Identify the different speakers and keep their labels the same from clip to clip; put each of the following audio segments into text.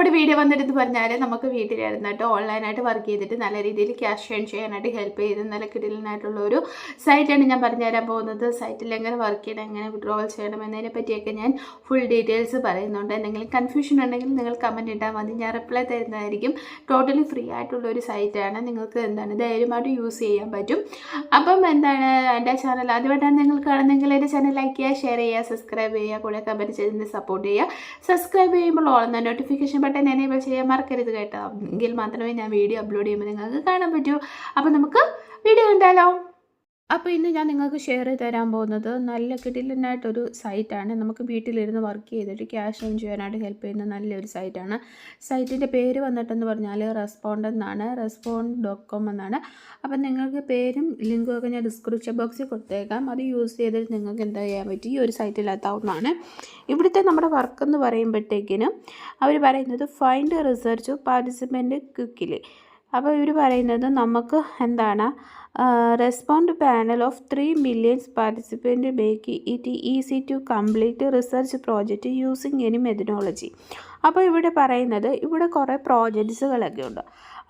Speaker 1: നമ്മുടെ വീഡിയോ വന്നിട്ട് പറഞ്ഞാൽ നമുക്ക് വീട്ടിലിരുന്നിട്ട് ഓൺലൈനായിട്ട് വർക്ക് ചെയ്തിട്ട് നല്ല രീതിയിൽ ക്യാഷ് ഏൺ ചെയ്യാനായിട്ട് ഹെൽപ്പ് ചെയ്ത് നല്ല കിടിലനായിട്ടുള്ള ഒരു സൈറ്റാണ് ഞാൻ പറഞ്ഞുതരാൻ പോകുന്നത്. സൈറ്റിൽ എങ്ങനെ വർക്ക് ചെയ്യണം, എങ്ങനെ വിഡ്രോവൽ ചെയ്യണം എന്നതിനെ പറ്റിയൊക്കെ ഞാൻ ഫുൾ ഡീറ്റെയിൽസ് പറയുന്നുണ്ട്. എന്തെങ്കിലും കൺഫ്യൂഷൻ ഉണ്ടെങ്കിൽ നിങ്ങൾ കമൻറ്റ് ഇട്ടാൽ മതി, ഞാൻ റിപ്ലൈ തരുന്നതായിരിക്കും. ടോട്ടലി ഫ്രീ ആയിട്ടുള്ള ഒരു സൈറ്റാണ്, നിങ്ങൾക്ക് ധൈര്യമായിട്ട് യൂസ് ചെയ്യാൻ പറ്റും. അപ്പം എൻ്റെ ചാനൽ ആദ്യമായിട്ടാണ് നിങ്ങൾ കാണുന്നതെങ്കിൽ എൻ്റെ ചാനൽ ലൈക്ക് ചെയ്യുക, ഷെയർ ചെയ്യുക, സബ്സ്ക്രൈബ് ചെയ്യുക, കൂടെ കമൻറ്റ് ചെയ്ത് സപ്പോർട്ട് ചെയ്യുക. സബ്സ്ക്രൈബ് ചെയ്യുമ്പോൾ ഓളുന്ന നോട്ടിഫിക്കേഷൻ ബട്ടൺ എനേബിൾ ചെയ്യാൻ മറക്കരുത് കേട്ടോ. എങ്കിൽ മാത്രമേ ഞാൻ വീഡിയോ അപ്ലോഡ് ചെയ്യുമ്പോൾ നിങ്ങൾക്ക് കാണാൻ പറ്റൂ. അപ്പോൾ നമുക്ക് വീഡിയോ കണ്ടാലോ. അപ്പോൾ ഇന്ന് ഞാൻ നിങ്ങൾക്ക് ഷെയർ ചെയ്ത് തരാൻ പോകുന്നത് നല്ല കിടിലനായിട്ടൊരു സൈറ്റാണ്. നമുക്ക് വീട്ടിലിരുന്ന് വർക്ക് ചെയ്തിട്ട് ക്യാഷ് ഏൺ ചെയ്യാനായിട്ട് ഹെൽപ്പ് ചെയ്യുന്ന നല്ലൊരു സൈറ്റാണ്. സൈറ്റിൻ്റെ പേര് വന്നിട്ടെന്ന് പറഞ്ഞാൽ റെസ്പോണ്ട് എന്നാണ്, respond.com എന്നാണ്. അപ്പം നിങ്ങൾക്ക് പേരും ലിങ്കും ഒക്കെ ഞാൻ ഡിസ്ക്രിപ്ഷൻ ബോക്സിൽ കൊടുത്തേക്കാം. അത് യൂസ് ചെയ്തിട്ട് നിങ്ങൾക്ക് എന്താ ചെയ്യാൻ പറ്റും, ഈ ഒരു സൈറ്റിലെത്താവുന്നതാണ്. ഇവിടുത്തെ നമ്മുടെ വർക്ക് എന്ന് പറയുമ്പോഴത്തേക്കിനും അവർ പറയുന്നത് ഫൈൻഡ് റിസർച്ച് പാർട്ടിസിപ്പൻ്റ് ക്വിക്കിലി. അപ്പോൾ ഇവർ പറയുന്നത് നമുക്ക് respond panel of 3 million participant make it easy to complete research project using any methodology. അപ്പോൾ ഇവിടെ പറയുന്നത് ഇവിടെ കുറേ പ്രോജക്ട്സുകളൊക്കെ ഉണ്ട്.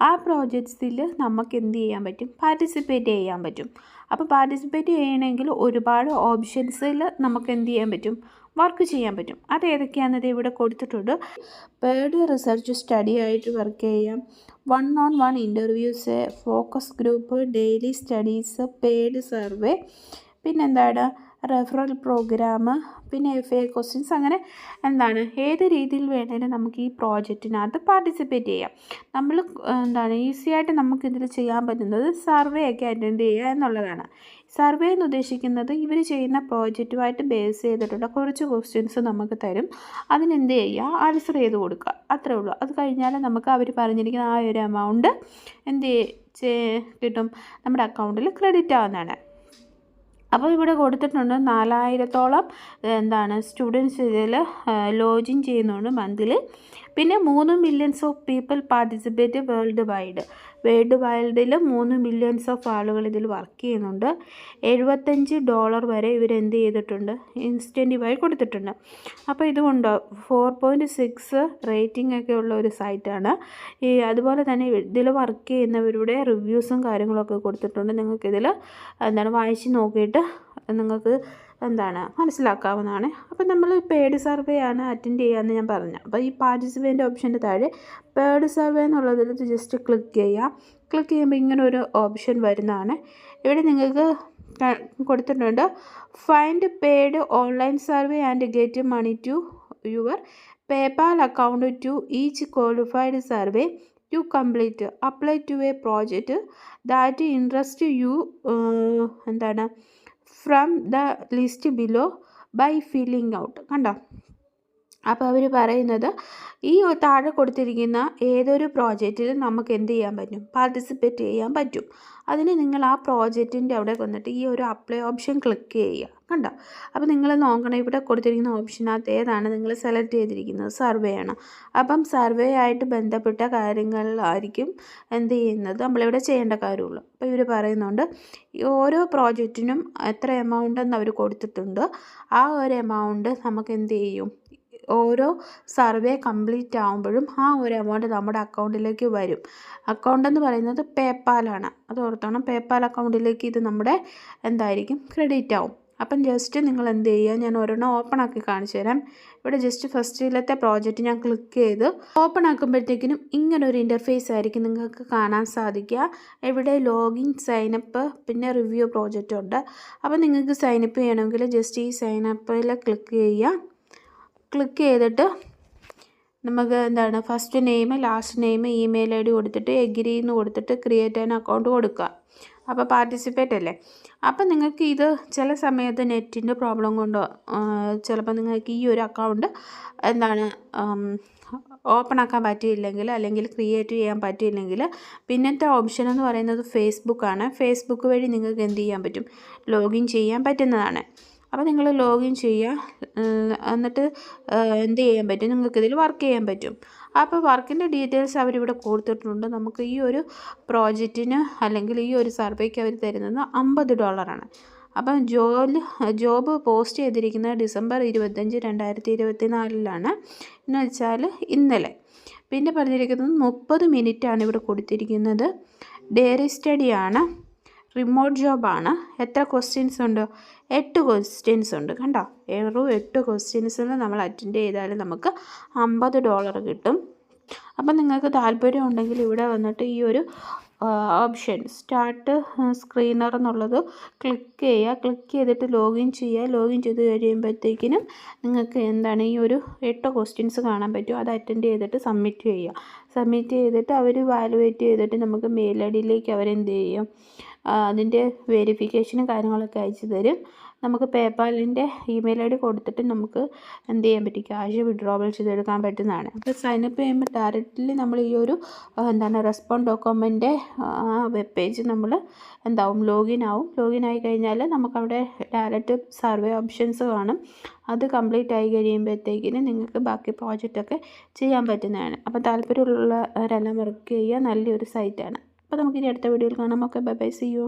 Speaker 1: ആ പ്രോജക്ട്സിൽ നമുക്ക് എന്ത് ചെയ്യാൻ പറ്റും, പാർട്ടിസിപ്പേറ്റ് ചെയ്യാൻ പറ്റും. അപ്പോൾ പാർട്ടിസിപ്പേറ്റ് ചെയ്യണമെങ്കിൽ ഒരുപാട് ഓപ്ഷൻസിൽ നമുക്ക് എന്ത് ചെയ്യാൻ പറ്റും, വർക്ക് ചെയ്യാൻ പറ്റും. അത് ഏതൊക്കെയാണെന്നത് ഇവിടെ കൊടുത്തിട്ടുണ്ട്. പെയ്ഡ് റിസർച്ച് സ്റ്റഡി ആയിട്ട് വർക്ക് ചെയ്യാം, 1-on-1 interviews, focus group, daily studies, paid survey, പിന്നെന്താണ് റെഫറൽ പ്രോഗ്രാം, പിന്നെ FA ക്വസ്റ്റ്യൻസ്, അങ്ങനെ ഏത് രീതിയിൽ വേണമെങ്കിലും നമുക്ക് ഈ പ്രോജക്റ്റിനകത്ത് പാർട്ടിസിപ്പേറ്റ് ചെയ്യാം. നമ്മൾ ഈസി ആയിട്ട് നമുക്കിതിൽ ചെയ്യാൻ പറ്റുന്നത് സർവേ ഒക്കെ അറ്റൻഡ് ചെയ്യുക എന്നുള്ളതാണ്. സർവേ എന്ന് ഉദ്ദേശിക്കുന്നത് ഇവർ ചെയ്യുന്ന പ്രോജക്റ്റുമായിട്ട് ബേസ് ചെയ്തിട്ടുള്ള കുറച്ച് ക്വസ്റ്റ്യൻസ് നമുക്ക് തരും. അതിനെന്ത് ചെയ്യുക, ആൻസർ ചെയ്ത് കൊടുക്കുക, അത്രേ ഉള്ളൂ. അത് കഴിഞ്ഞാൽ നമുക്ക് അവർ പറഞ്ഞിരിക്കുന്ന ആ ഒരു എമൗണ്ട് കിട്ടും, നമ്മുടെ അക്കൗണ്ടിൽ ക്രെഡിറ്റ് ആവുന്നതാണ്. അപ്പോൾ ഇവിടെ കൊടുത്തിട്ടുണ്ട് 4000-ഓളം സ്റ്റുഡൻസ് ഇതിൽ ലോഗിൻ ചെയ്യുന്നുണ്ട് മന്ത്ലി. പിന്നെ 3 millions of people participate world വൈഡിൽ 3 millions ഓഫ് ആളുകൾ ഇതിൽ വർക്ക് ചെയ്യുന്നുണ്ട്. $75 വരെ ഇവരെന്ത് ചെയ്തിട്ടുണ്ട്, ഇൻസ്റ്റൻറ്റീവായി കൊടുത്തിട്ടുണ്ട്. അപ്പോൾ ഇതുകൊണ്ട് 4.6 റേറ്റിംഗ് ഒക്കെ ഉള്ള ഒരു സൈറ്റാണ്. അതുപോലെ തന്നെ ഇതിൽ വർക്ക് ചെയ്യുന്നവരുടെ റിവ്യൂസും കാര്യങ്ങളൊക്കെ കൊടുത്തിട്ടുണ്ട്. നിങ്ങൾക്കിതിൽ വായിച്ച് നോക്കിയിട്ട് നിങ്ങൾക്ക് മനസ്സിലാക്കാവുന്നതാണ്. അപ്പോൾ നമ്മൾ പെയ്ഡ് സർവേ ആണ് അറ്റൻഡ് ചെയ്യാമെന്ന് ഞാൻ പറഞ്ഞു. അപ്പോൾ ഈ പാർട്ടിസിപ്പേൻ്റ് ഓപ്ഷൻ്റെ താഴെ പെയ്ഡ് സർവേ എന്നുള്ളതിൽ ജസ്റ്റ് ക്ലിക്ക് ചെയ്യുക. ക്ലിക്ക് ചെയ്യുമ്പോൾ ഇങ്ങനെ ഒരു ഓപ്ഷൻ വരുന്നതാണ്. ഇവിടെ നിങ്ങൾക്ക് കൊടുത്തിട്ടുണ്ട് find paid online survey and get money to your PayPal account to each qualified survey to complete apply to a project that interest you from the list below by filling out. കണ്ടോ? അപ്പോൾ അവർ പറയുന്നത് ഈ താഴെ കൊടുത്തിരിക്കുന്ന ഏതൊരു പ്രോജക്റ്റിലും നമുക്ക് എന്ത് ചെയ്യാൻ പറ്റും, പാർട്ടിസിപ്പേറ്റ് ചെയ്യാൻ പറ്റും. അതിന് നിങ്ങൾ ആ പ്രോജക്റ്റിൻ്റെ അവിടെ വന്നിട്ട് ഈ ഒരു അപ്ലൈ ഓപ്ഷൻ ക്ലിക്ക് ചെയ്യുക. കണ്ടോ? അപ്പോൾ നിങ്ങൾ നോക്കണം, ഇവിടെ കൊടുത്തിരിക്കുന്ന ഓപ്ഷനകത്ത് ഏതാണ് നിങ്ങൾ സെലക്ട് ചെയ്തിരിക്കുന്നത്, സർവേ ആണ്. അപ്പം സർവേ ആയിട്ട് ബന്ധപ്പെട്ട കാര്യങ്ങളിലായിരിക്കും എന്ത് ചെയ്യുന്നത് നമ്മളിവിടെ ചെയ്യേണ്ട കാര്യമുള്ളൂ. അപ്പോൾ ഇവർ പറയുന്നുണ്ട് ഓരോ പ്രോജക്റ്റിനും എത്ര എമൗണ്ട് എന്ന് അവർ കൊടുത്തിട്ടുണ്ട്. ആ ഒരു എമൗണ്ട് നമുക്ക് എന്ത് ചെയ്യും, ഓരോ സർവേ കംപ്ലീറ്റ് ആകുമ്പോഴും ആ ഒരു എമൗണ്ട് നമ്മുടെ അക്കൗണ്ടിലേക്ക് വരും. അക്കൗണ്ട് എന്ന് പറയുന്നത് പേപ്പാലാണ്, അത് ഓർത്തോണം. പേപ്പാൽ അക്കൗണ്ടിലേക്ക് ഇത് നമ്മുടെ ക്രെഡിറ്റ് ആവും. അപ്പം ജസ്റ്റ് നിങ്ങൾ എന്ത് ചെയ്യുക, ഞാൻ ഒരെണ്ണം ഓപ്പൺ ആക്കി കാണിച്ചു തരാം. ഇവിടെ ജസ്റ്റ് ഫസ്റ്റിലത്തെ പ്രോജക്റ്റ് ഞാൻ ക്ലിക്ക് ചെയ്ത് ഓപ്പൺ ആക്കുമ്പോഴത്തേക്കിനും ഇങ്ങനൊരു ഇൻ്റർഫേസ് ആയിരിക്കും നിങ്ങൾക്ക് കാണാൻ സാധിക്കുക. ഇവിടെ ലോഗിൻ, സൈനപ്പ്, പിന്നെ റിവ്യൂ പ്രോജക്റ്റ് ഉണ്ട്. അപ്പോൾ നിങ്ങൾക്ക് സൈനപ്പ് ചെയ്യണമെങ്കിൽ ജസ്റ്റ് ഈ സൈനപ്പിൽ ക്ലിക്ക് ചെയ്യുക. ക്ലിക്ക് ചെയ്തിട്ട് നമുക്ക് first name, last name, email ID കൊടുത്തിട്ട് എഗ്രി എന്ന് കൊടുത്തിട്ട് ക്രിയേറ്റ് ആൻ അക്കൗണ്ട് കൊടുക്കുക. അപ്പോൾ പാർട്ടിസിപ്പേറ്റ് അല്ലേ. അപ്പം നിങ്ങൾക്ക് ഇത് ചില സമയത്ത് നെറ്റിൻ്റെ പ്രോബ്ലം കൊണ്ടോ ചിലപ്പോൾ നിങ്ങൾക്ക് ഈ ഒരു അക്കൗണ്ട് ഓപ്പൺ ആക്കാൻ പറ്റിയില്ലെങ്കിൽ, അല്ലെങ്കിൽ ക്രിയേറ്റ് ചെയ്യാൻ പറ്റിയില്ലെങ്കിൽ, പിന്നത്തെ ഓപ്ഷൻ എന്ന് പറയുന്നത് ഫേസ്ബുക്കാണ്. ഫേസ്ബുക്ക് വഴി നിങ്ങൾക്ക് എന്ത് ചെയ്യാൻ പറ്റും, ലോഗിൻ ചെയ്യാൻ പറ്റുന്നതാണ്. അപ്പോൾ നിങ്ങൾ ലോഗിൻ ചെയ്യുക, എന്നിട്ട് എന്ത് ചെയ്യാൻ പറ്റും, നിങ്ങൾക്കിതിൽ വർക്ക് ചെയ്യാൻ പറ്റും. അപ്പോൾ വർക്കിൻ്റെ ഡീറ്റെയിൽസ് അവരിവിടെ കൊടുത്തിട്ടുണ്ട്. നമുക്ക് ഈ ഒരു പ്രോജക്റ്റിന് അല്ലെങ്കിൽ ഈ ഒരു സർവേക്ക് അവർ തരുന്നത് $50 ആണ്. അപ്പം ജോബ് പോസ്റ്റ് ചെയ്തിരിക്കുന്നത് December 25, 2024 എന്ന് വെച്ചാൽ ഇന്നലെ. പിന്നെ പറഞ്ഞിരിക്കുന്നത് 30 മിനിറ്റാണ് ഇവിടെ കൊടുത്തിരിക്കുന്നത്. ഡെയറി സ്റ്റഡിയാണ്, റിമോട്ട് ജോബാണ്. എത്ര ക്വസ്റ്റ്യൻസ് ഉണ്ട്? 8 ക്വസ്റ്റ്യൻസ് ഉണ്ട്. കണ്ടോ, 8 ക്വസ്റ്റ്യൻസിൽ നമ്മൾ അറ്റൻഡ് ചെയ്താൽ നമുക്ക് $50 കിട്ടും. അപ്പം നിങ്ങൾക്ക് താല്പര്യം ഉണ്ടെങ്കിൽ ഇവിടെ വന്നിട്ട് ഈ ഒരു ഓപ്ഷൻ സ്റ്റാർട്ട് സ്ക്രീനർ എന്നുള്ളത് ക്ലിക്ക് ചെയ്യുക. ക്ലിക്ക് ചെയ്തിട്ട് ലോഗിൻ ചെയ്യുക. ലോഗിൻ ചെയ്ത് കഴിയുമ്പോഴത്തേക്കിനും നിങ്ങൾക്ക് എന്താണ് ഈ ഒരു 8 ക്വസ്റ്റ്യൻസ് കാണാൻ പറ്റും. അത് അറ്റൻഡ് ചെയ്തിട്ട് സബ്മിറ്റ് ചെയ്യുക. സബ്മിറ്റ് ചെയ്തിട്ട് അവർ വാലുവേറ്റ് ചെയ്തിട്ട് നമുക്ക് മെയിൽ ഐ ഡിയിലേക്ക് അവരെന്ത് ചെയ്യും, അതിൻ്റെ വെരിഫിക്കേഷനും കാര്യങ്ങളൊക്കെ അയച്ചു തരും. നമുക്ക് പേപ്പാലിൻ്റെ ഇമെയിൽ ID കൊടുത്തിട്ട് നമുക്ക് എന്ത് ചെയ്യാൻ പറ്റും, ക്യാഷ് വിഡ്രോവൽ ചെയ്തെടുക്കാൻ പറ്റുന്നതാണ്. അപ്പോൾ സൈനപ്പ് ചെയ്യുമ്പോൾ ഡയറക്റ്റ്ലി നമ്മൾ ഈ ഒരു Response.comൻ്റെ വെബ് പേജ് നമ്മൾ ലോഗിൻ ആവും. ലോഗിൻ ആയി കഴിഞ്ഞാൽ നമുക്കവിടെ ഡയറക്റ്റ് സർവേ ഓപ്ഷൻസ് കാണും. അത് കംപ്ലീറ്റ് ആയി കഴിയുമ്പോഴത്തേക്കിന് നിങ്ങൾക്ക് ബാക്കി പ്രോജക്റ്റൊക്കെ ചെയ്യാൻ പറ്റുന്നതാണ്. അപ്പോൾ താല്പര്യമുള്ളവരെല്ലാം വർക്ക് ചെയ്യുക. നല്ലൊരു സൈറ്റാണ്. അപ്പോൾ നമുക്കിനി അടുത്ത വീഡിയോയിൽ കാണാം. Okay, bye bye, see U.